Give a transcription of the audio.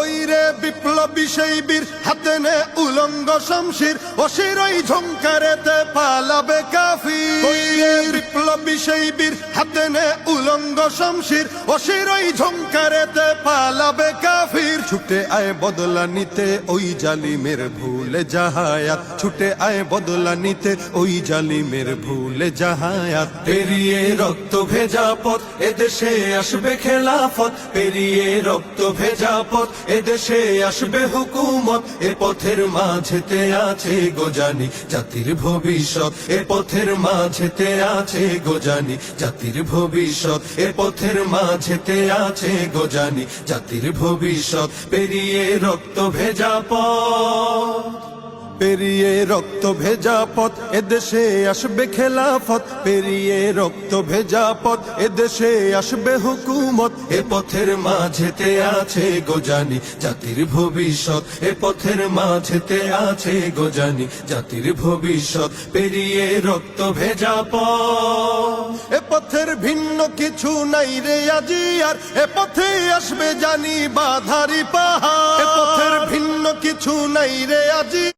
ওই রে বিপ্লবী সেই বীর হাতে নে উলঙ্গ শমশির, অশিরই ঝংকারেতে পালাবে কাফির। ওই রে বিপ্লবী সেই বীর হাতে নে উলঙ্গ শমশির, অশিরই ঝংকারেতে পালাবে কাফির। ছুটে আয় বদলা নিতে ওই জালিমের ভুলে জাহায়াত, ছুটে আয় বদলা নিতে ওই জালিমের ভুলে জাহায়াত। পেরিয়ে রক্ত ভেজা পথ এদেশে আসবে খেলাফত, পেরিয়ে রক্ত ভেজা পথ এদেশে আসবে হুকুমত। এ পথের মাঝেতে আছে গোজানি জাতির ভবিষ্যৎ, এ পথের মাঝেতে আছে গোজানি জাতির ভবিষ্যৎ, এ পথের মাঝেতে আছে গোজানি জাতির ভবিষ্যৎ। পেরিয়ে রক্ত ভেজা পথ, পেরিয়ে রক্ত ভেজা পথ এদেশে আসবে খেলাফত, পেরিয়ে রক্ত ভেজা পথ এদেশে আসবে হুকুমত। এ পথের মাঝেতে আছে গোজানি জাতির ভবিষ্যৎ, এ পথের মাঝেতে আছে গোজানি জাতির ভবিষ্যৎ। পেরিয়ে রক্ত ভেজা পথ, এ পথের ভিন্ন কিছু নাই রে আজি আর, এ পথে আসবে জানি বাধারি পাহাড়। এ পথের ভিন্ন কিছু নাই রে আজি।